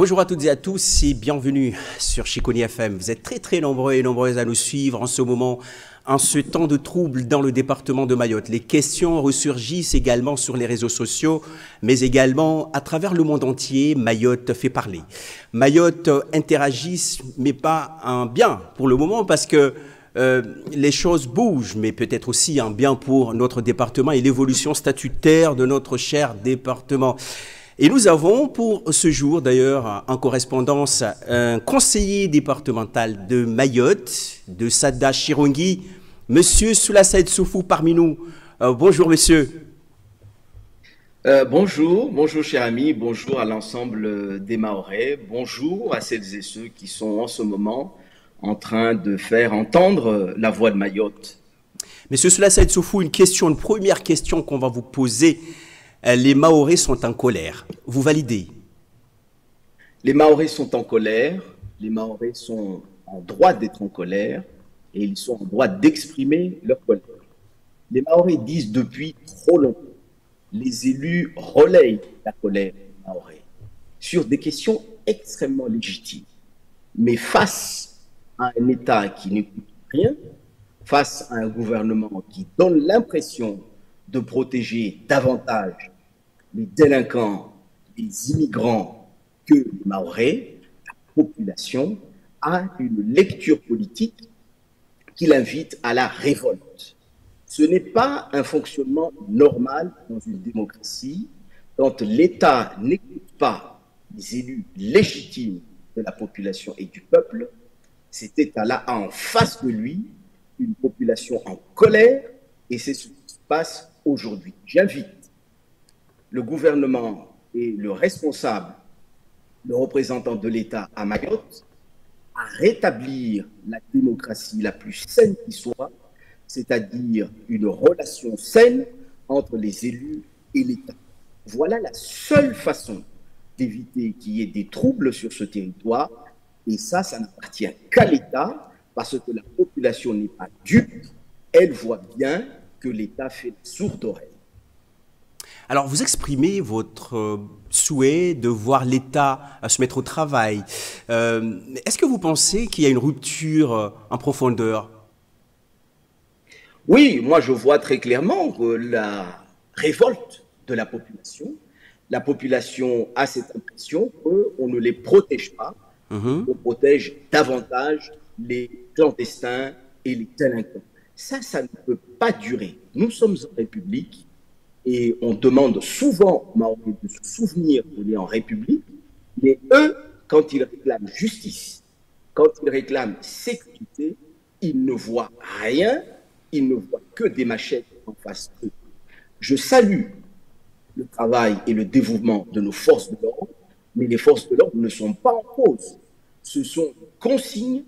Bonjour à toutes et à tous et bienvenue sur Chiconi FM. Vous êtes très nombreux et nombreuses à nous suivre en ce moment, en ce temps de trouble dans le département de Mayotte. Les questions ressurgissent également sur les réseaux sociaux, mais également à travers le monde entier. Mayotte fait parler. Mayotte interagit, mais pas en bien pour le moment parce que les choses bougent, mais peut-être aussi en bien pour notre département et l'évolution statutaire de notre cher département. Et nous avons pour ce jour, d'ailleurs, en correspondance, un conseiller départemental de Mayotte, de Sada Chirongi, Monsieur Soulasaïd Soufou parmi nous. Bonjour, monsieur. Bonjour cher ami, bonjour à l'ensemble des Mahorais, bonjour à celles et ceux qui sont en ce moment en train de faire entendre la voix de Mayotte. Monsieur Soulasaïd Soufou, une première question qu'on va vous poser. Les Mahorais sont en colère. Vous validez? Les Mahorais sont en colère, les Mahorais sont en droit d'être en colère et ils sont en droit d'exprimer leur colère. Les Mahorais disent depuis trop longtemps, les élus relayent la colère des Mahorais sur des questions extrêmement légitimes. Mais face à un État qui n'écoute rien, face à un gouvernement qui donne l'impression de protéger davantage les délinquants, les immigrants que les Mahorais, la population a une lecture politique qui l'invite à la révolte. Ce n'est pas un fonctionnement normal dans une démocratie quand l'État n'écoute pas les élus légitimes de la population et du peuple. Cet État-là a en face de lui une population en colère et c'est ce qui se passe aujourd'hui. J'invite le gouvernement et le responsable, le représentant de l'État à Mayotte, à rétablir la démocratie la plus saine qui soit, c'est-à-dire une relation saine entre les élus et l'État. Voilà la seule façon d'éviter qu'il y ait des troubles sur ce territoire, et ça n'appartient qu'à l'État, parce que la population n'est pas dupe, elle voit bien que l'État fait la sourde oreille. Alors, vous exprimez votre souhait de voir l'État se mettre au travail. Est-ce que vous pensez qu'il y a une rupture en profondeur? Oui, moi je vois très clairement que la révolte de la population a cette impression qu'on ne les protège pas, on protège davantage les clandestins et les délinquants. Ça ne peut pas durer. Nous sommes en République et on demande souvent aux Mahorais de se souvenir qu'on est en République, mais eux, quand ils réclament justice, quand ils réclament sécurité, ils ne voient rien, ils ne voient que des machettes en face d'eux. Je salue le travail et le dévouement de nos forces de l'ordre, mais les forces de l'ordre ne sont pas en cause. Ce sont les consignes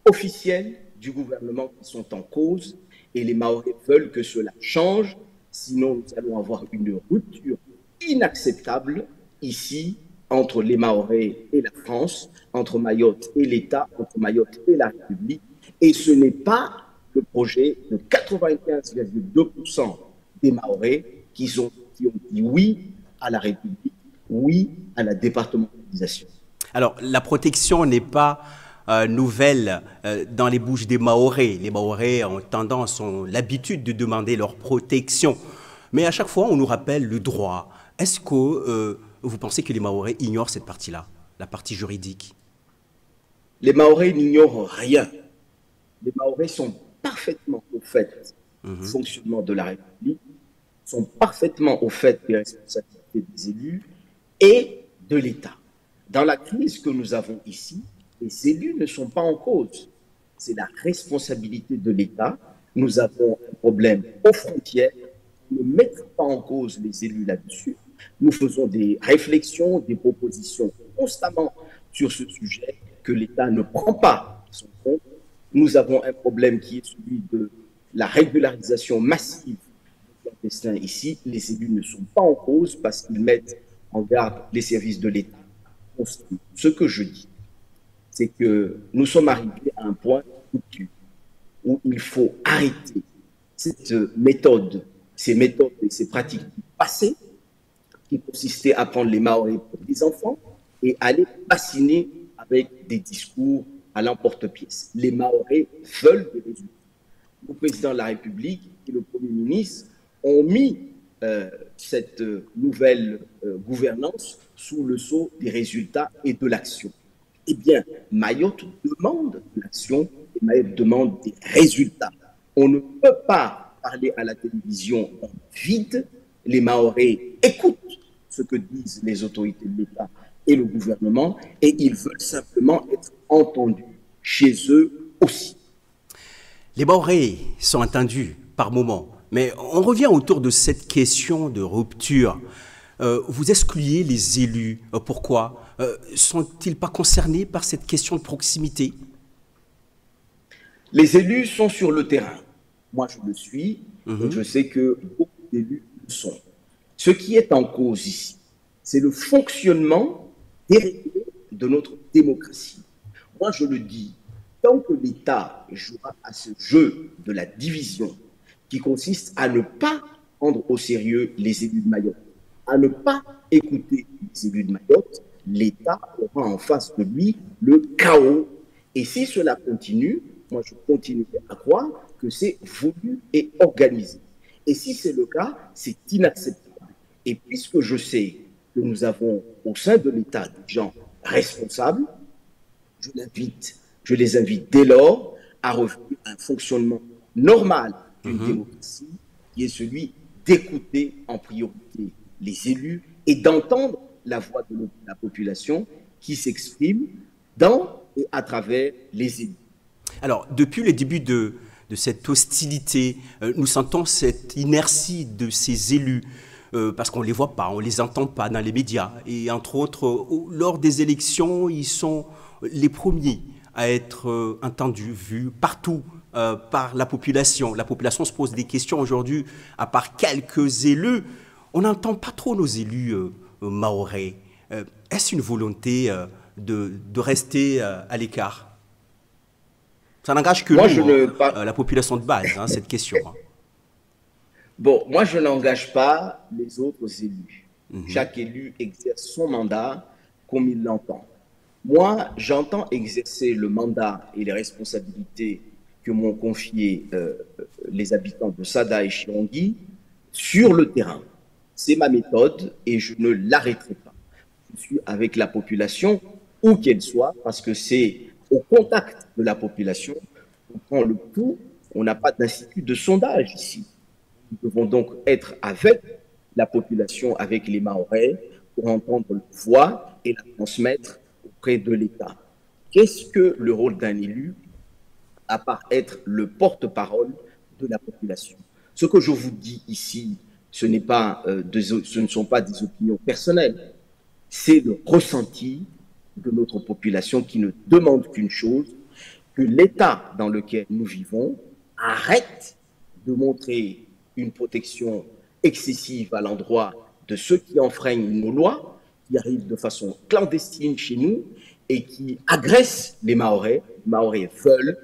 officielles du gouvernement qui sont en cause et les Mahorais veulent que cela change. Sinon, nous allons avoir une rupture inacceptable ici entre les Mahorais et la France, entre Mayotte et l'État, entre Mayotte et la République. Et ce n'est pas le projet de 95,2% des Mahorais qui ont dit oui à la République, oui à la départementalisation. Alors, la protection n'est pas nouvelle dans les bouches des Mahorais. Les Mahorais ont tendance, ont l'habitude de demander leur protection. Mais à chaque fois, on nous rappelle le droit. Est-ce que vous pensez que les Mahorais ignorent cette partie-là, la partie juridique? Les Mahorais n'ignorent rien. Les Mahorais sont parfaitement au fait du fonctionnement de la République, sont parfaitement au fait des responsabilités des élus et de l'État. Dans la crise que nous avons ici, les élus ne sont pas en cause. C'est la responsabilité de l'État. Nous avons un problème aux frontières. Ne mettre pas en cause les élus là-dessus. Nous faisons des réflexions, des propositions constamment sur ce sujet que l'État ne prend pas son compte. Nous avons un problème qui est celui de la régularisation massive des clandestins ici. Les élus ne sont pas en cause parce qu'ils mettent en garde les services de l'État. Ce que je dis, c'est que nous sommes arrivés à un point où il faut arrêter cette méthode, ces méthodes et ces pratiques passées qui consistaient à prendre les Mahorais pour des enfants et aller bassiner avec des discours à l'emporte-pièce. Les Mahorais veulent des résultats. Le président de la République et le Premier ministre ont mis cette nouvelle gouvernance sous le sceau des résultats et de l'action. Eh bien, Mayotte demande de l'action et Mayotte demande des résultats. On ne peut pas parler à la télévision en vide. Les Mahorais écoutent ce que disent les autorités de l'État et le gouvernement et ils veulent simplement être entendus chez eux aussi. Les Mahorais sont entendus par moments, mais on revient autour de cette question de rupture. Vous excluez les élus. Pourquoi? Sont-ils pas concernés par cette question de proximité? Les élus sont sur le terrain. Moi, je le suis. Et je sais que beaucoup d'élus le sont. Ce qui est en cause ici, c'est le fonctionnement déréglé de notre démocratie. Moi, je le dis, tant que l'État jouera à ce jeu de la division qui consiste à ne pas prendre au sérieux les élus de Mayotte, à ne pas écouter les élus de Mayotte, l'État aura en face de lui le chaos. Et si cela continue, moi je continue à croire que c'est voulu et organisé. Et si c'est le cas, c'est inacceptable. Et puisque je sais que nous avons au sein de l'État des gens responsables, je les invite dès lors à revenir à un fonctionnement normal d'une démocratie qui est celui d'écouter en priorité les élus et d'entendre la voix de la population qui s'exprime dans et à travers les élus. Alors, depuis le début de cette hostilité, nous sentons cette inertie de ces élus, parce qu'on ne les voit pas, on ne les entend pas dans les médias. Et entre autres, lors des élections, ils sont les premiers à être entendus, vus partout par la population. La population se pose des questions aujourd'hui, à part quelques élus. On n'entend pas trop nos élus mahorais. Est-ce une volonté de rester à l'écart? Ça n'engage que nous, la population de base, hein, cette question. Hein. Bon, moi, je n'engage pas les autres élus. Chaque élu exerce son mandat comme il l'entend. Moi, j'entends exercer le mandat et les responsabilités que m'ont confié les habitants de Sada et Chirongui sur le terrain. C'est ma méthode et je ne l'arrêterai pas. Je suis avec la population, où qu'elle soit, parce que c'est au contact de la population qu'on prend le pouls. On n'a pas d'institut de sondage ici. Nous devons donc être avec la population, avec les Mahorais, pour entendre leur voix et la transmettre auprès de l'État. Qu'est-ce que le rôle d'un élu, à part être le porte-parole de la population? Ce que je vous dis ici, ce ne sont pas des opinions personnelles, c'est le ressenti de notre population qui ne demande qu'une chose, que l'État dans lequel nous vivons arrête de montrer une protection excessive à l'endroit de ceux qui enfreignent nos lois, qui arrivent de façon clandestine chez nous et qui agressent les Mahorais. Les Mahorais veulent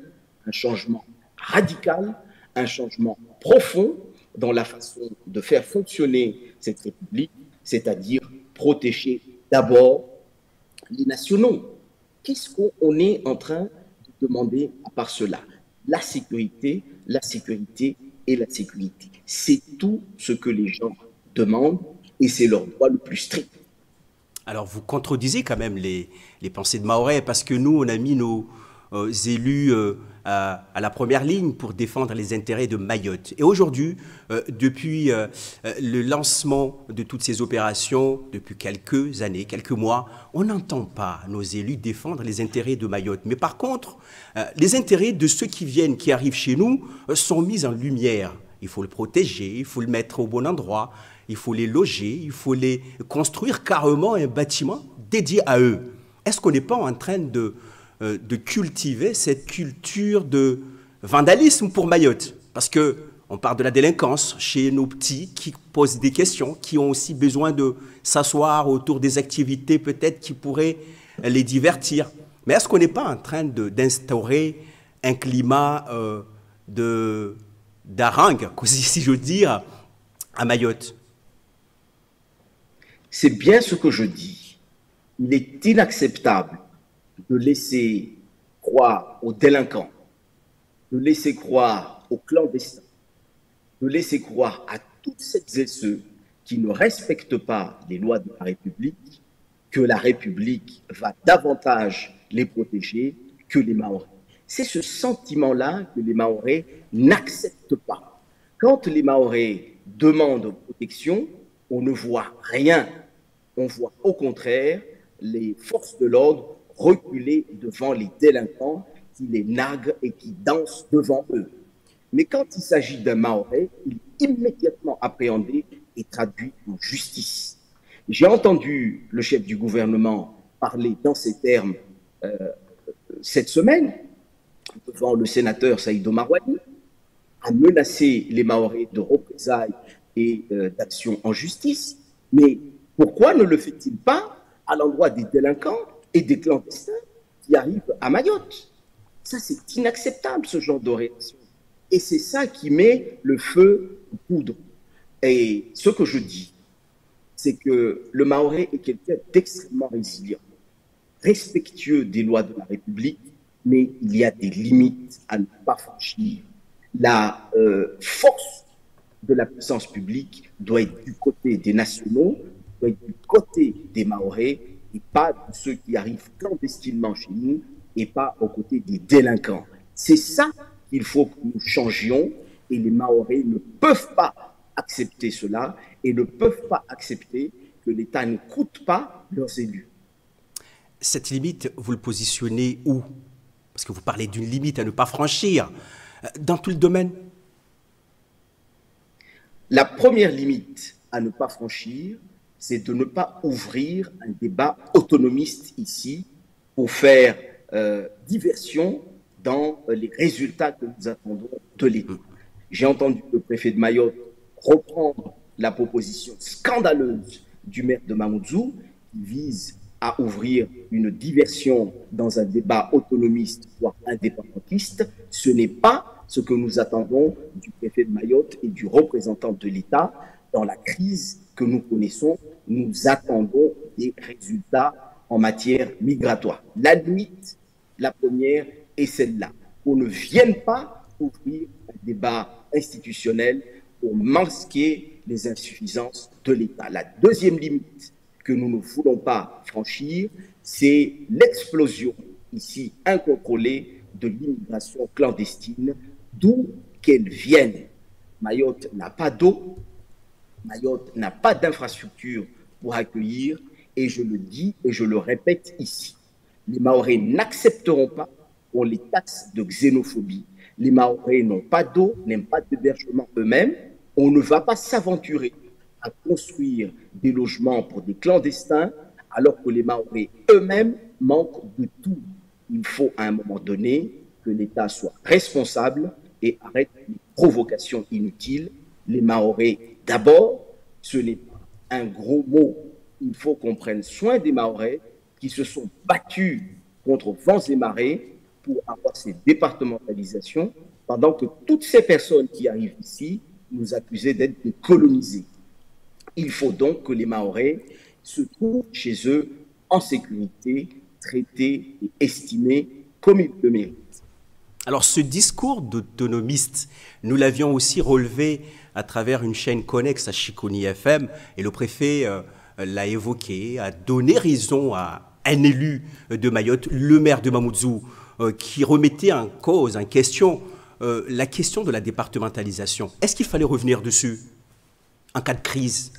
un changement radical, un changement profond dans la façon de faire fonctionner cette République, c'est-à-dire protéger d'abord les nationaux. Qu'est-ce qu'on est en train de demander à part cela? La sécurité, la sécurité et la sécurité. C'est tout ce que les gens demandent et c'est leur droit le plus strict. Alors vous contredisez quand même les pensées de Mahorais parce que nous, on a mis nos élus à la première ligne pour défendre les intérêts de Mayotte. Et aujourd'hui, depuis le lancement de toutes ces opérations, depuis quelques années, quelques mois, on n'entend pas nos élus défendre les intérêts de Mayotte. Mais par contre, les intérêts de ceux qui viennent, qui arrivent chez nous, sont mis en lumière. Il faut le protéger, il faut le mettre au bon endroit, il faut les loger, il faut les construire carrément un bâtiment dédié à eux. Est-ce qu'on n'est pas en train de cultiver cette culture de vandalisme pour Mayotte? Parce qu'on parle de la délinquance chez nos petits qui posent des questions, qui ont aussi besoin de s'asseoir autour des activités peut-être qui pourraient les divertir. Mais est-ce qu'on n'est pas en train d'instaurer un climat d'harangue, si je veux dire, à Mayotte? C'est bien ce que je dis. Il est inacceptable de laisser croire aux délinquants, de laisser croire aux clandestins, de laisser croire à toutes celles et ceux qui ne respectent pas les lois de la République que la République va davantage les protéger que les Mahorais. C'est ce sentiment-là que les Mahorais n'acceptent pas. Quand les Mahorais demandent protection, on ne voit rien. On voit au contraire les forces de l'ordre reculer devant les délinquants qui les narguent et qui dansent devant eux. Mais quand il s'agit d'un Mahorais, il est immédiatement appréhendé et traduit en justice. J'ai entendu le chef du gouvernement parler dans ces termes cette semaine devant le sénateur Saïdo Marouani, a menacé les Mahorais de représailles et d'actions en justice. Mais pourquoi ne le fait-il pas à l'endroit des délinquants et des clandestins qui arrivent à Mayotte? Ça, c'est inacceptable, ce genre de réaction. Et c'est ça qui met le feu aux poudres. Et ce que je dis, c'est que le Mahorais est quelqu'un d'extrêmement résilient, respectueux des lois de la République, mais il y a des limites à ne pas franchir. La force de la puissance publique doit être du côté des nationaux, doit être du côté des Mahorais, et pas de ceux qui arrivent clandestinement chez nous, et pas aux côtés des délinquants. C'est ça qu'il faut que nous changions, et les Mahorais ne peuvent pas accepter cela, et ne peuvent pas accepter que l'État ne coûte pas leurs élus. Cette limite, vous le positionnez où? Parce que vous parlez d'une limite à ne pas franchir. Dans tout le domaine? La première limite à ne pas franchir, c'est de ne pas ouvrir un débat autonomiste ici pour faire diversion dans les résultats que nous attendons de l'État. J'ai entendu le préfet de Mayotte reprendre la proposition scandaleuse du maire de Mamoudzou qui vise à ouvrir une diversion dans un débat autonomiste, voire indépendantiste. Ce n'est pas ce que nous attendons du préfet de Mayotte et du représentant de l'État. Dans la crise que nous connaissons, nous attendons des résultats en matière migratoire. La limite, la première, est celle-là. On ne vienne pas ouvrir un débat institutionnel pour masquer les insuffisances de l'État. La deuxième limite que nous ne voulons pas franchir, c'est l'explosion ici incontrôlée de l'immigration clandestine, d'où qu'elle vienne. Mayotte n'a pas d'eau, Mayotte n'a pas d'infrastructure pour accueillir, et je le dis et je le répète ici, les Mahorais n'accepteront pas qu'on les taxe de xénophobie. Les Mahorais n'ont pas d'eau, n'aiment pas d'hébergement eux-mêmes. On ne va pas s'aventurer à construire des logements pour des clandestins alors que les Mahorais eux-mêmes manquent de tout. Il faut à un moment donné que l'État soit responsable et arrête les provocations inutiles. Les Mahorais, d'abord, ce n'est pas un gros mot. Il faut qu'on prenne soin des Mahorais qui se sont battus contre vents et marées pour avoir ces départementalisations, pendant que toutes ces personnes qui arrivent ici nous accusaient d'être des colonisés. Il faut donc que les Mahorais se trouvent chez eux en sécurité, traités et estimés comme ils le méritent. Alors ce discours d'autonomiste, nous l'avions aussi relevé à travers une chaîne connexe à Chiconi FM, et le préfet l'a évoqué, a donné raison à un élu de Mayotte, le maire de Mamoudzou, qui remettait en cause, en question, la question de la départementalisation. Est-ce qu'il fallait revenir dessus en cas de crise?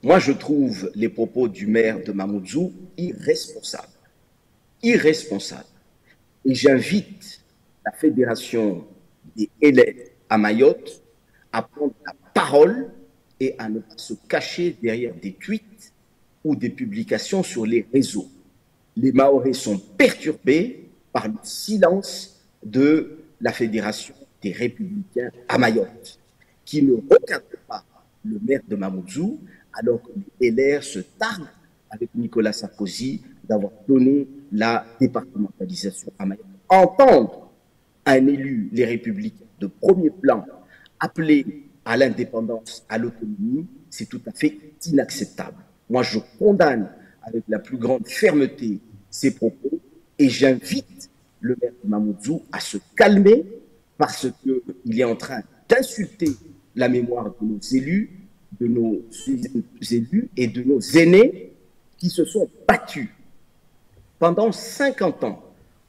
Moi, je trouve les propos du maire de Mamoudzou irresponsables. Irresponsables. Et j'invite la Fédération des élèves à Mayotte à prendre la parole et à ne pas se cacher derrière des tweets ou des publications sur les réseaux. Les Mahorais sont perturbés par le silence de la Fédération des Républicains à Mayotte, qui ne recadre pas le maire de Mamoudzou, alors que les LR se targuent avec Nicolas Sarkozy d'avoir donné la départementalisation à Mayotte. Entendre un élu, les Républicains, de premier plan, appeler à l'indépendance, à l'autonomie, c'est tout à fait inacceptable. Moi, je condamne avec la plus grande fermeté ses propos et j'invite le maire de Mamoudzou à se calmer parce qu'il est en train d'insulter la mémoire de nos élus et de nos aînés qui se sont battus pendant 50 ans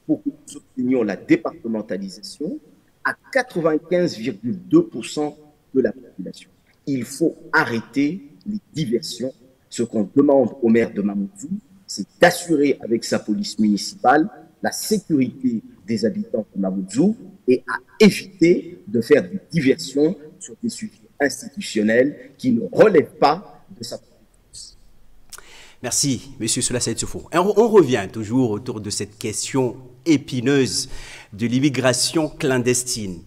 pour que nous obtenions la départementalisation à 95,2% de la population. Il faut arrêter les diversions. Ce qu'on demande au maire de Mamoudzou, c'est d'assurer avec sa police municipale la sécurité des habitants de Mamoudzou et à éviter de faire des diversions sur des sujets institutionnels qui ne relèvent pas de sa compétence. Merci, M. Soula-Saïd Soufou. On revient toujours autour de cette question épineuse de l'immigration clandestine.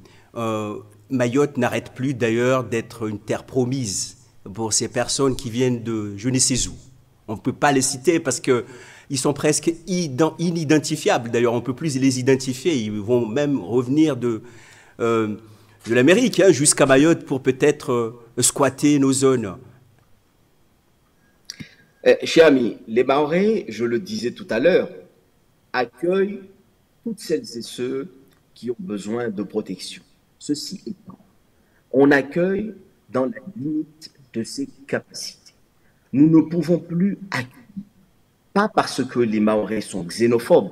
Mayotte n'arrête plus d'ailleurs d'être une terre promise pour ces personnes qui viennent de je ne sais où. On ne peut pas les citer parce qu'ils sont presque inidentifiables. D'ailleurs, on ne peut plus les identifier. Ils vont même revenir de l'Amérique jusqu'à Mayotte pour peut-être squatter nos zones. Cher ami, les Mahorais, je le disais tout à l'heure, accueillent toutes celles et ceux qui ont besoin de protection. Ceci étant, on accueille dans la limite de ses capacités. Nous ne pouvons plus accueillir, pas parce que les Mahorais sont xénophobes,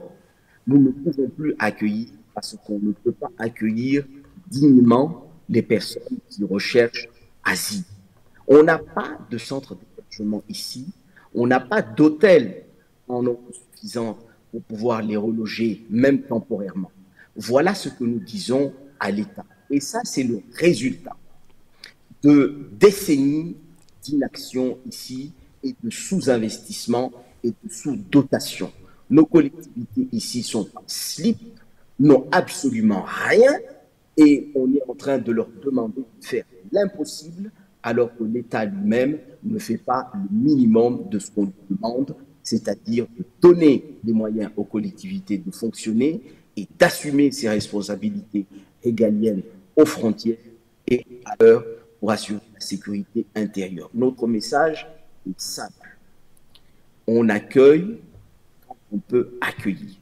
nous ne pouvons plus accueillir parce qu'on ne peut pas accueillir dignement les personnes qui recherchent asile. On n'a pas de centre d'hébergement ici, on n'a pas d'hôtel en nombre suffisant pour pouvoir les reloger, même temporairement. Voilà ce que nous disons à l'État. Et ça, c'est le résultat de décennies d'inaction ici et de sous-investissement et de sous-dotation. Nos collectivités ici sont en slip, n'ont absolument rien et on est en train de leur demander de faire l'impossible alors que l'État lui-même ne fait pas le minimum de ce qu'on lui demande, c'est-à-dire de donner les moyens aux collectivités de fonctionner et d'assumer ses responsabilités régaliennes aux frontières et à l'heure pour assurer la sécurité intérieure. Notre message est simple. On accueille quand on peut accueillir.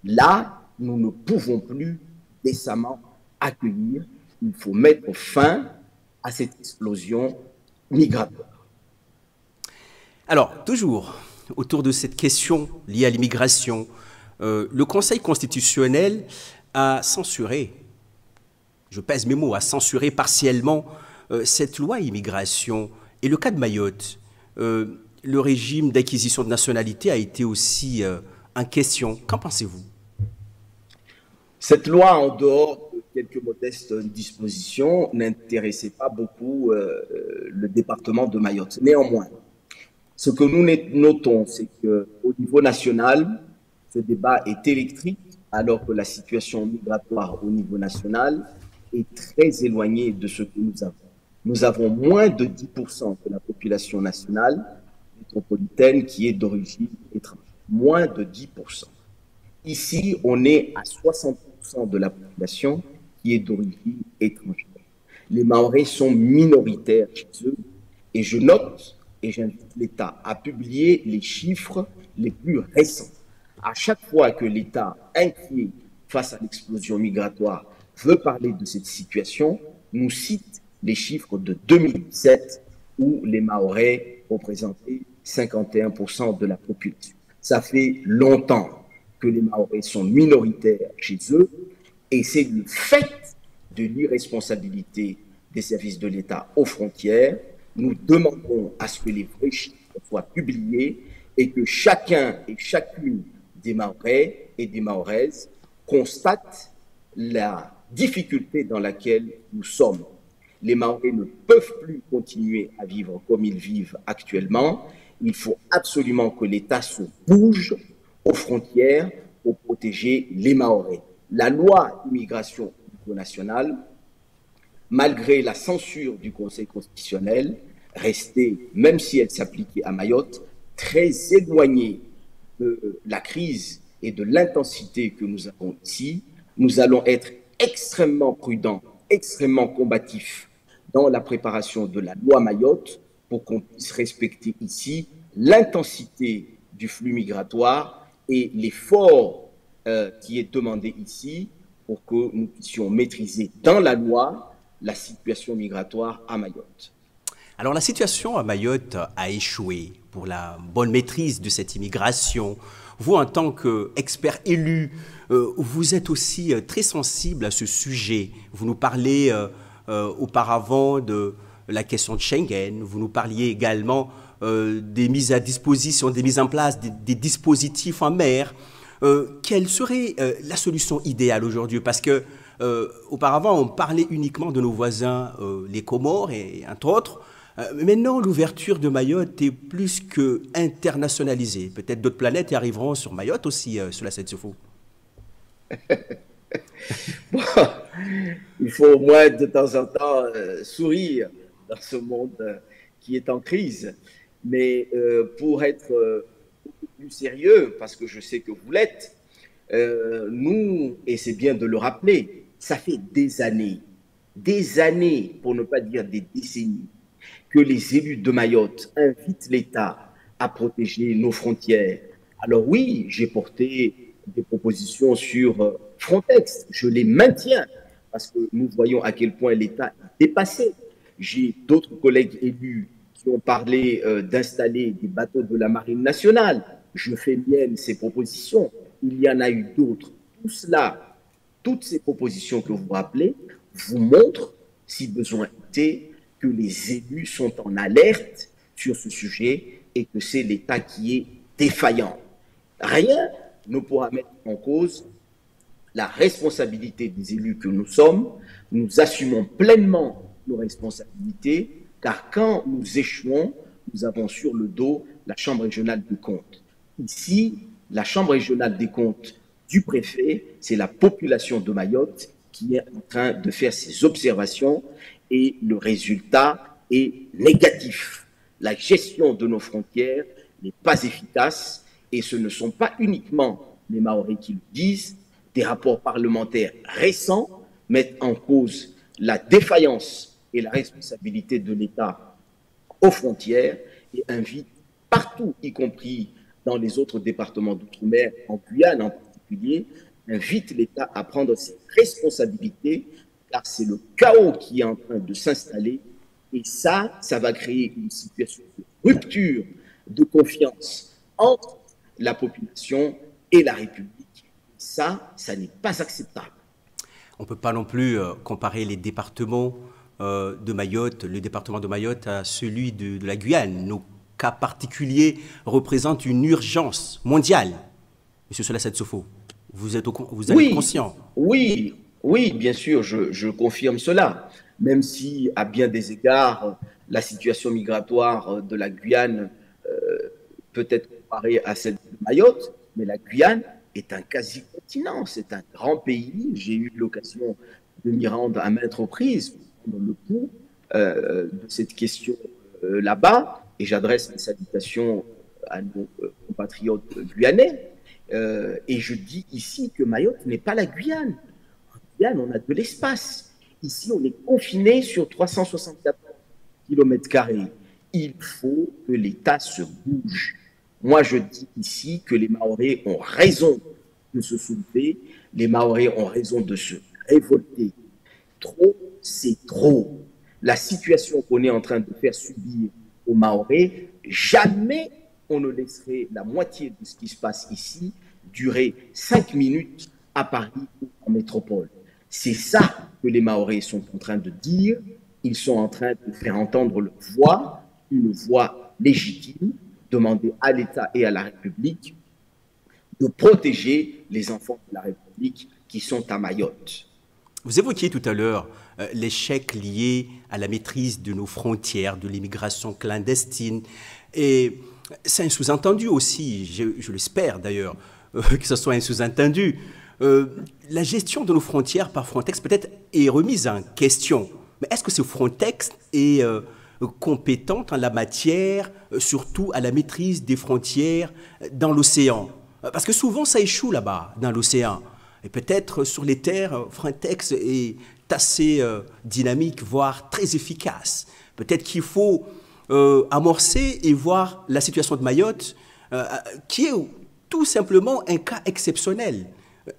Là, nous ne pouvons plus décemment accueillir. Il faut mettre fin à cette explosion migratoire. Alors, toujours autour de cette question liée à l'immigration, le Conseil constitutionnel a censuré, je pèse mes mots, a censuré partiellement cette loi immigration. Et le cas de Mayotte, le régime d'acquisition de nationalité a été aussi en question. Qu'en pensez-vous? Cette loi, en dehors de quelques modestes dispositions, n'intéressait pas beaucoup le département de Mayotte. Néanmoins, ce que nous notons, c'est qu'au niveau national, ce débat est électrique, alors que la situation migratoire au niveau national est très éloignée de ce que nous avons. Nous avons moins de 10% de la population nationale métropolitaine qui est d'origine étrangère. Moins de 10%. Ici, on est à 60% de la population qui est d'origine étrangère. Les Mahorais sont minoritaires chez eux et je note et j'invite l'État à publier les chiffres les plus récents. À chaque fois que l'État, inquiet face à l'explosion migratoire, veut parler de cette situation, nous cite les chiffres de 2017 où les Mahorais représentaient 51% de la population. Ça fait longtemps que les Mahorais sont minoritaires chez eux et c'est le fait de l'irresponsabilité des services de l'État aux frontières. Nous demandons à ce que les vrais chiffres soient publiés et que chacun et chacune des Mahorais et des Mahoraises constate la difficulté dans laquelle nous sommes. Les Mahorais ne peuvent plus continuer à vivre comme ils vivent actuellement. Il faut absolument que l'État se bouge aux frontières pour protéger les Mahorais. La loi immigration au niveau national, malgré la censure du Conseil constitutionnel, restait, même si elle s'appliquait à Mayotte, très éloignée de la crise et de l'intensité que nous avons ici. Nous allons être extrêmement prudents, extrêmement combatifs dans la préparation de la loi Mayotte pour qu'on puisse respecter ici l'intensité du flux migratoire et l'effort qui est demandé ici pour que nous puissions maîtriser dans la loi la situation migratoire à Mayotte. Alors la situation à Mayotte a échoué pour la bonne maîtrise de cette immigration. Vous, en tant qu'expert élu, vous êtes aussi très sensible à ce sujet. Vous nous parlez auparavant de la question de Schengen, vous nous parliez également des mises à disposition, des mises en place des dispositifs en mer. Quelle serait la solution idéale aujourd'hui? Parce que auparavant, on parlait uniquement de nos voisins, les Comores et entre autres. Maintenant, l'ouverture de Mayotte est plus que internationalisée. Peut-être d'autres planètes y arriveront sur Mayotte aussi, cela c'est faux. Bon, il faut au moins de temps en temps sourire dans ce monde qui est en crise. Mais pour être beaucoup plus sérieux, parce que je sais que vous l'êtes, nous, et c'est bien de le rappeler, ça fait des années, pour ne pas dire des décennies, que les élus de Mayotte invitent l'État à protéger nos frontières. Alors oui, j'ai porté des propositions sur Frontex, je les maintiens, parce que nous voyons à quel point l'État est dépassé. J'ai d'autres collègues élus qui ont parlé d'installer des bateaux de la Marine nationale. Je fais mienne ces propositions. Il y en a eu d'autres. Tout cela, toutes ces propositions que vous rappelez, vous montrent, si besoin était, que les élus sont en alerte sur ce sujet et que c'est l'État qui est défaillant. Rien ne pourra mettre en cause la responsabilité des élus que nous sommes. Nous assumons pleinement nos responsabilités, car quand nous échouons, nous avons sur le dos la Chambre régionale des comptes. Ici, la Chambre régionale des comptes du préfet, c'est la population de Mayotte qui est en train de faire ses observations et le résultat est négatif. La gestion de nos frontières n'est pas efficace et ce ne sont pas uniquement les Mahorais qui le disent. Des rapports parlementaires récents mettent en cause la défaillance et la responsabilité de l'État aux frontières et invitent partout, y compris dans les autres départements d'outre-mer, en Guyane en particulier, invitent l'État à prendre ses responsabilités, car c'est le chaos qui est en train de s'installer et ça va créer une situation de rupture de confiance entre la population et la République. Ça n'est pas acceptable. On ne peut pas non plus comparer les départements de Mayotte, le département de Mayotte à celui de la Guyane. Nos cas particuliers représentent une urgence mondiale. Monsieur Solassane Sofo, vous êtes conscient? Oui, bien sûr, je confirme cela. Même si, à bien des égards, la situation migratoire de la Guyane peut être comparée à celle de Mayotte, mais la Guyane est un quasi-continent, c'est un grand pays. J'ai eu l'occasion de m'y rendre à maintes reprises pour prendre le pouls de cette question là-bas, et j'adresse mes salutations à nos compatriotes guyanais. Et je dis ici que Mayotte n'est pas la Guyane. En Guyane, on a de l'espace. Ici, on est confiné sur 364 km². Il faut que l'État se bouge. Moi, je dis ici que les Mahorais ont raison de se soulever, les Mahorais ont raison de se révolter. Trop, c'est trop. La situation qu'on est en train de faire subir aux Mahorais, jamais on ne laisserait la moitié de ce qui se passe ici durer 5 minutes à Paris ou en métropole. C'est ça que les Mahorais sont en train de dire. Ils sont en train de faire entendre leur voix, une voix légitime, demander à l'État et à la République de protéger les enfants de la République qui sont à Mayotte. Vous évoquiez tout à l'heure l'échec lié à la maîtrise de nos frontières, de l'immigration clandestine. Et c'est un sous-entendu aussi, je l'espère d'ailleurs, que ce soit un sous-entendu. La gestion de nos frontières par Frontex peut-être est remise en question. Mais est-ce que ce Frontex est compétente en la matière, surtout à la maîtrise des frontières dans l'océan? Parce que souvent ça échoue là-bas, dans l'océan. Et peut-être sur les terres, Frontex est assez dynamique, voire très efficace. Peut-être qu'il faut amorcer et voir la situation de Mayotte qui est tout simplement un cas exceptionnel.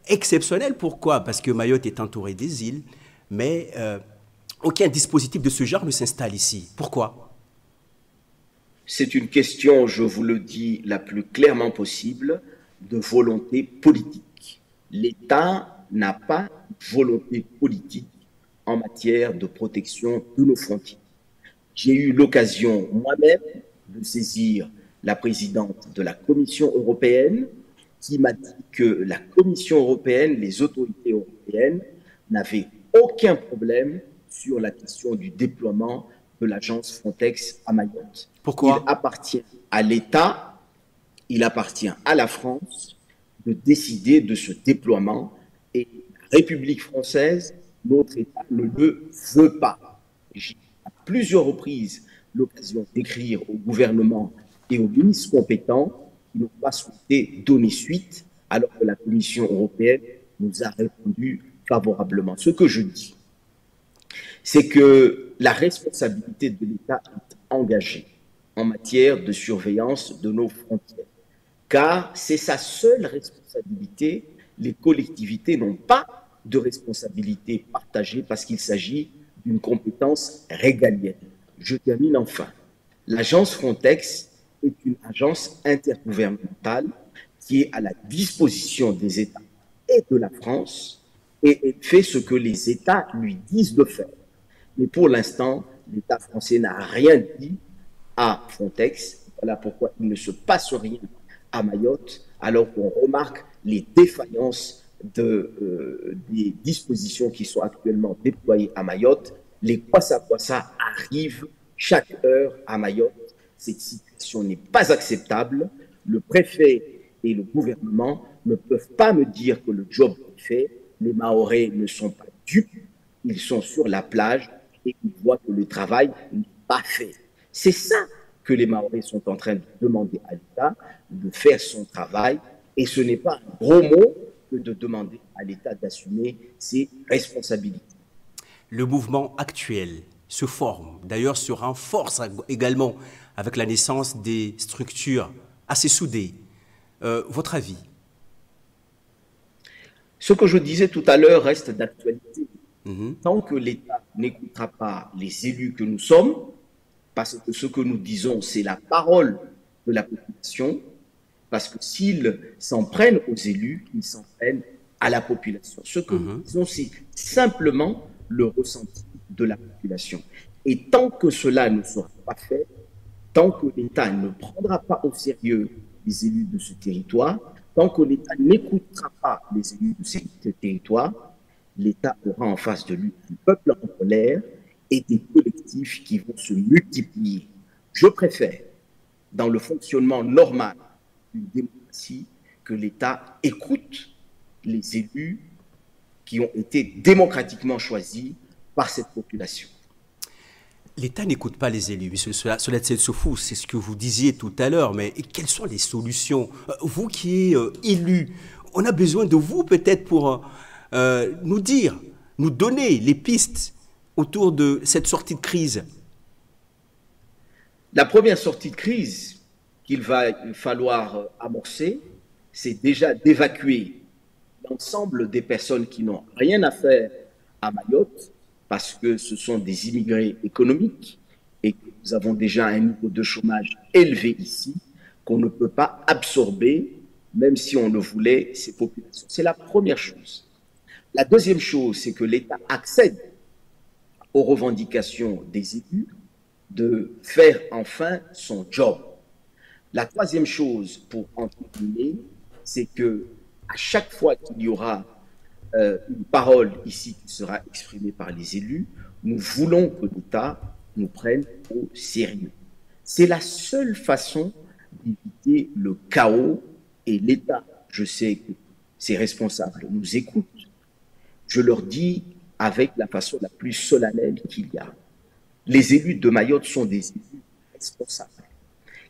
Exceptionnel pourquoi? Parce que Mayotte est entourée des îles, mais aucun dispositif de ce genre ne s'installe ici. Pourquoi? C'est une question, je vous le dis la plus clairement possible, de volonté politique. L'État n'a pas de volonté politique en matière de protection de nos frontières. J'ai eu l'occasion moi-même de saisir la présidente de la Commission européenne qui m'a dit que la Commission européenne, les autorités européennes n'avaient aucun problème sur la question du déploiement de l'agence Frontex à Mayotte. Pourquoi? Il appartient à l'État, il appartient à la France de décider de ce déploiement et la République française, notre État, ne le veut pas. J'ai à plusieurs reprises l'occasion d'écrire au gouvernement et aux ministres compétents qui n'ont pas souhaité donner suite alors que la Commission européenne nous a répondu favorablement. Ce que je dis, c'est que la responsabilité de l'État est engagée en matière de surveillance de nos frontières, car c'est sa seule responsabilité. Les collectivités n'ont pas de responsabilité partagée parce qu'il s'agit d'une compétence régalienne. Je termine enfin. L'agence Frontex est une agence intergouvernementale qui est à la disposition des États et de la France et elle fait ce que les États lui disent de faire. Mais pour l'instant, l'État français n'a rien dit à Frontex. Voilà pourquoi il ne se passe rien à Mayotte, alors qu'on remarque les défaillances des dispositions qui sont actuellement déployées à Mayotte. Les kwassa-kwassa arrivent chaque heure à Mayotte. Cette situation n'est pas acceptable. Le préfet et le gouvernement ne peuvent pas me dire que le job est fait. Les Mahorais ne sont pas dupes. Ils sont sur la plage et ils voient que le travail n'est pas fait. C'est ça que les Mahorais sont en train de demander à l'État, de faire son travail. Et ce n'est pas un gros mot que de demander à l'État d'assumer ses responsabilités. Le mouvement actuel se forme, d'ailleurs se renforce également avec la naissance des structures assez soudées. Votre avis? Ce que je disais tout à l'heure reste d'actualité. Tant que l'État n'écoutera pas les élus que nous sommes, parce que ce que nous disons, c'est la parole de la population, parce que s'ils s'en prennent aux élus, ils s'en prennent à la population. Ce que nous disons, c'est simplement le ressenti de la population. Et tant que cela ne sera pas fait, tant que l'État ne prendra pas au sérieux les élus de ce territoire, tant que l'État n'écoutera pas les élus de ce territoire, l'État aura en face de lui un peuple en colère et des collectifs qui vont se multiplier. Je préfère, dans le fonctionnement normal d'une démocratie, que l'État écoute les élus qui ont été démocratiquement choisis par cette population. L'État n'écoute pas les élus, M. Solet Sefou, c'est ce que vous disiez tout à l'heure, mais quelles sont les solutions? Vous qui êtes élu, on a besoin de vous peut-être pour nous dire, nous donner les pistes autour de cette sortie de crise. La première sortie de crise qu'il va falloir amorcer, c'est déjà d'évacuer l'ensemble des personnes qui n'ont rien à faire à Mayotte, parce que ce sont des immigrés économiques et que nous avons déjà un niveau de chômage élevé ici, qu'on ne peut pas absorber, même si on le voulait, ces populations. C'est la première chose. La deuxième chose, c'est que l'État accède aux revendications des élus de faire enfin son job. La troisième chose, pour en terminer, c'est que à chaque fois qu'il y aura une parole ici qui sera exprimée par les élus, nous voulons que l'État nous prenne au sérieux. C'est la seule façon d'éviter le chaos et l'État, je sais que ses responsables nous écoutent, je leur dis avec la façon la plus solennelle qu'il y a. Les élus de Mayotte sont des élus responsables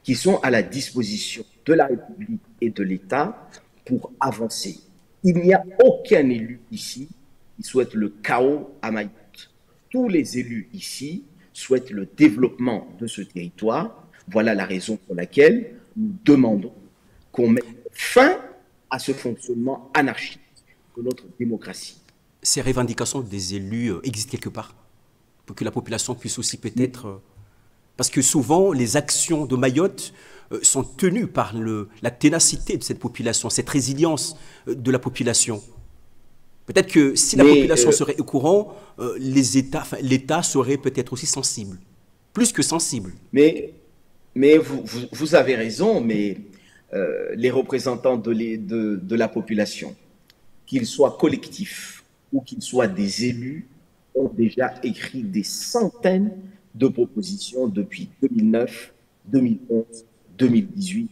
qui sont à la disposition de la République et de l'État pour avancer. Il n'y a aucun élu ici qui souhaite le chaos à Mayotte. Tous les élus ici souhaitent le développement de ce territoire. Voilà la raison pour laquelle nous demandons qu'on mette fin à ce fonctionnement anarchique de notre démocratie. Ces revendications des élus existent quelque part pour que la population puisse aussi peut-être... parce que souvent, les actions de Mayotte sont tenues par la ténacité de cette population, cette résilience de la population. Peut-être que si la population serait au courant, l'État serait peut-être aussi sensible, plus que sensible. Mais vous avez raison, mais les représentants de la population, qu'ils soient collectifs ou qu'ils soient des élus, ont déjà écrit des centaines de propositions depuis 2009, 2011, 2018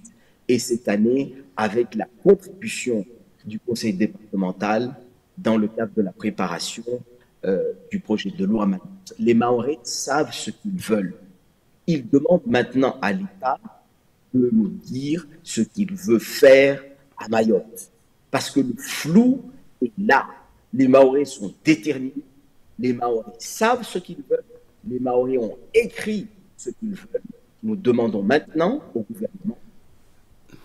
et cette année avec la contribution du conseil départemental dans le cadre de la préparation du projet de loi Mayotte. Les Mahorais savent ce qu'ils veulent. Ils demandent maintenant à l'État de nous dire ce qu'il veut faire à Mayotte. Parce que le flou est là. Les Mahorais sont déterminés. Les Mahorais savent ce qu'ils veulent. Les Mahorais ont écrit ce qu'ils veulent. Nous demandons maintenant au gouvernement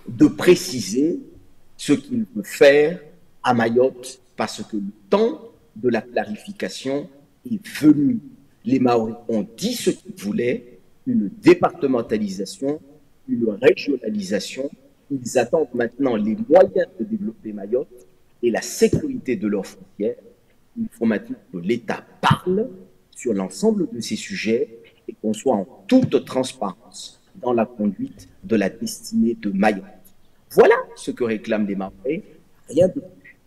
de préciser ce qu'il veut faire à Mayotte parce que le temps de la clarification est venu. Les Mahorais ont dit ce qu'ils voulaient, une départementalisation, une régionalisation. Ils attendent maintenant les moyens de développer Mayotte et la sécurité de leurs frontières. Il faut maintenant que l'État parle sur l'ensemble de ces sujets et qu'on soit en toute transparence dans la conduite de la destinée de Mayotte. Voilà ce que réclament les Mahorais, rien de plus.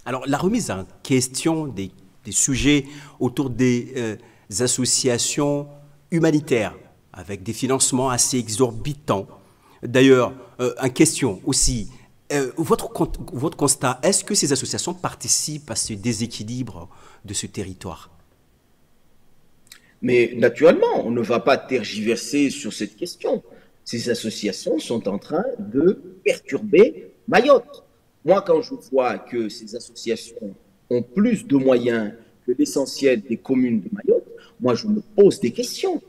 Alors, la remise en question des sujets autour des associations humanitaires, avec des financements assez exorbitants. D'ailleurs, en question aussi, votre constat, est-ce que ces associations participent à ce déséquilibre de ce territoire? Mais naturellement, on ne va pas tergiverser sur cette question. Ces associations sont en train de perturber Mayotte. Moi, quand je vois que ces associations ont plus de moyens que l'essentiel des communes de Mayotte, moi, je me pose des questions.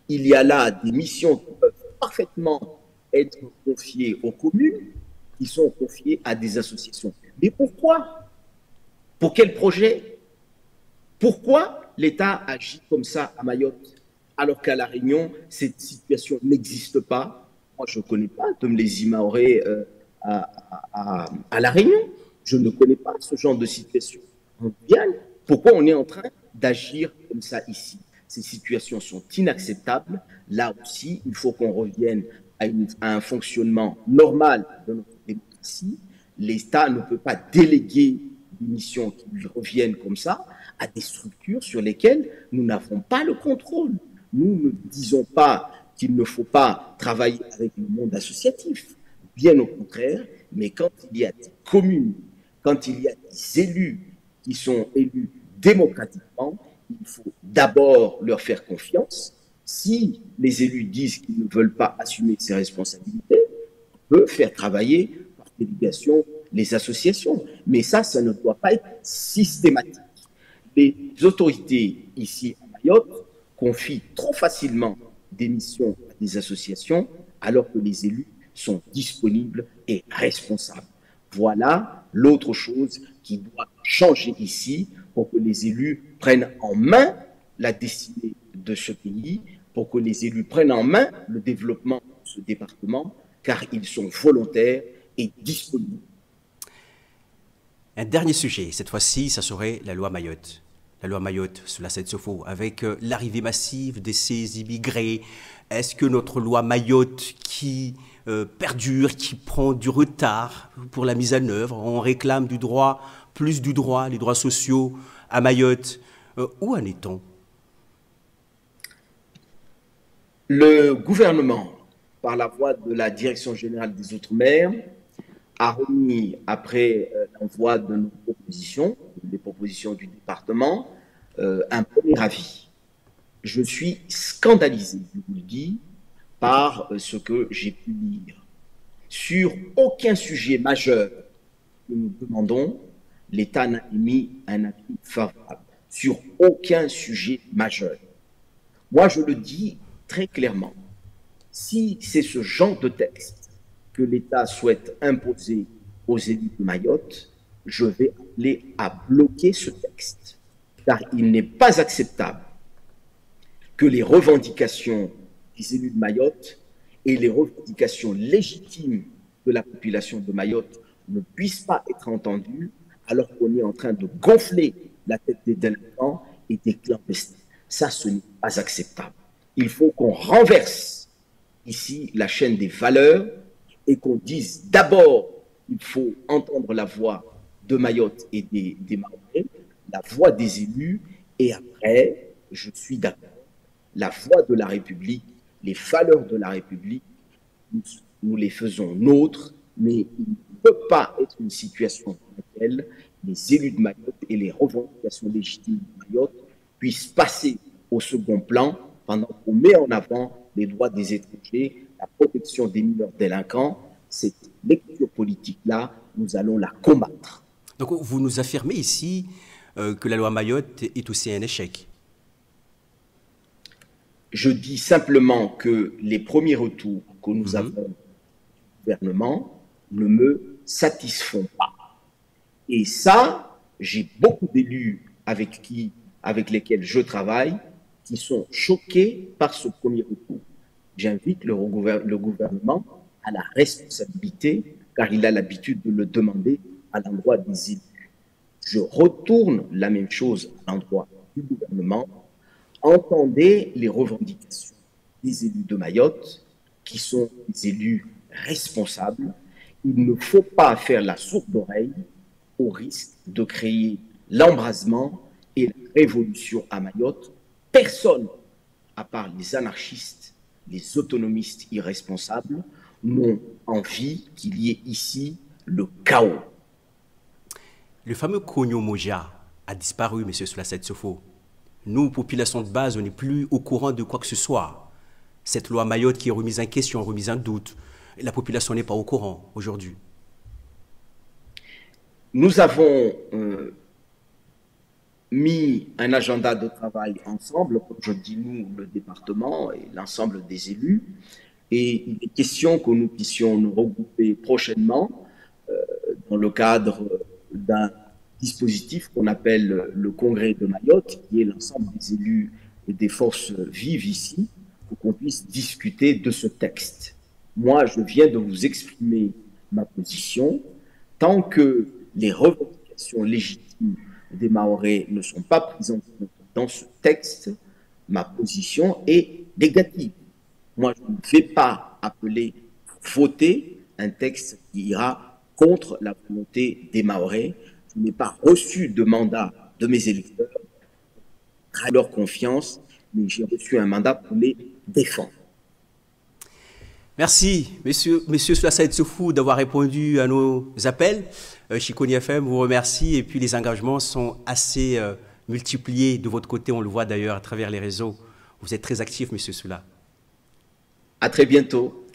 Il y a là des missions qui peuvent parfaitement être confiées aux communes, qui sont confiées à des associations. Mais pourquoi? Pour quel projet? Pourquoi l'État agit comme ça à Mayotte, alors qu'à La Réunion, cette situation n'existe pas? Moi, je ne connais pas de les Mahorais à La Réunion. Je ne connais pas ce genre de situation. En Guyane, pourquoi on est en train d'agir comme ça ici? Ces situations sont inacceptables. Là aussi, il faut qu'on revienne à un fonctionnement normal de notre démocratie. L'État ne peut pas déléguer des missions qui lui reviennent comme ça à des structures sur lesquelles nous n'avons pas le contrôle. Nous ne disons pas qu'il ne faut pas travailler avec le monde associatif, bien au contraire, mais quand il y a des communes, quand il y a des élus qui sont élus démocratiquement, il faut d'abord leur faire confiance. Si les élus disent qu'ils ne veulent pas assumer ces responsabilités, on peut faire travailler par délégation les associations. Mais ça ne doit pas être systématique. Les autorités ici à Mayotte confient trop facilement des missions à des associations alors que les élus sont disponibles et responsables. Voilà l'autre chose qui doit changer ici pour que les élus prennent en main la destinée de ce pays, pour que les élus prennent en main le développement de ce département, car ils sont volontaires et disponibles. Un dernier sujet, cette fois-ci, ça serait la loi Mayotte. La loi Mayotte, cela c'est faux. Avec l'arrivée massive de ces immigrés, est-ce que notre loi Mayotte qui perdure, qui prend du retard pour la mise en œuvre, on réclame du droit, plus du droit, les droits sociaux à Mayotte, où en est-on? Le gouvernement, par la voie de la Direction générale des Outre-mer, a remis, après l'envoi de nos propositions, les propositions du département, un premier avis. Je suis scandalisé, je vous le dis, par ce que j'ai pu lire. Sur aucun sujet majeur que nous demandons, l'État n'a émis un avis favorable. Sur aucun sujet majeur. Moi, je le dis très clairement. Si c'est ce genre de texte que l'État souhaite imposer aux élus de Mayotte, je vais appeler à bloquer ce texte. Car il n'est pas acceptable que les revendications des élus de Mayotte et les revendications légitimes de la population de Mayotte ne puissent pas être entendues alors qu'on est en train de gonfler la tête des délinquants et des clandestins. Ça, ce n'est pas acceptable. Il faut qu'on renverse ici la chaîne des valeurs et qu'on dise d'abord, il faut entendre la voix de Mayotte et des Mahorais, la voix des élus, et après, je suis d'accord, la voix de la République, les valeurs de la République, nous les faisons nôtres, mais il ne peut pas être une situation dans laquelle les élus de Mayotte et les revendications légitimes de Mayotte puissent passer au second plan pendant qu'on met en avant les droits des étrangers, la protection des mineurs délinquants. Cette lecture politique-là, nous allons la combattre. Donc vous nous affirmez ici que la loi Mayotte est aussi un échec. Je dis simplement que les premiers retours que nous avons du gouvernement ne me satisfont pas. Et ça, j'ai beaucoup d'élus avec lesquels je travaille qui sont choqués par ce premier retour. J'invite le gouvernement à la responsabilité, car il a l'habitude de le demander à l'endroit des élus. Je retourne la même chose à l'endroit du gouvernement. Entendez les revendications des élus de Mayotte, qui sont des élus responsables. Il ne faut pas faire la sourde oreille au risque de créer l'embrasement et la révolution à Mayotte. Personne, à part les anarchistes, les autonomistes irresponsables, n'ont envie qu'il y ait ici le chaos. Le fameux Kogno Moja a disparu, M. Soulassed Sofo. Nous, population de base, on n'est plus au courant de quoi que ce soit. Cette loi Mayotte qui est remise en question, remise en doute, la population n'est pas au courant aujourd'hui. Nous avons mis un agenda de travail ensemble, comme je dis nous, le département et l'ensemble des élus, et il est question que nous puissions nous regrouper prochainement dans le cadre d'un dispositif qu'on appelle le Congrès de Mayotte, qui est l'ensemble des élus et des forces vives ici, pour qu'on puisse discuter de ce texte. Moi, je viens de vous exprimer ma position. Tant que les revendications légitimes des Mahorais ne sont pas prises en compte dans ce texte, ma position est négative. Moi, je ne vais pas appeler à voter un texte qui ira contre la volonté des Mahorais. Je n'ai pas reçu de mandat de mes électeurs à leur confiance, mais j'ai reçu un mandat pour les défendre. Merci, monsieur Soulassed Sofo, d'avoir répondu à nos appels. Chikoni FM vous remercie et puis les engagements sont assez multipliés de votre côté, on le voit d'ailleurs à travers les réseaux. Vous êtes très actif, monsieur Soula. À très bientôt.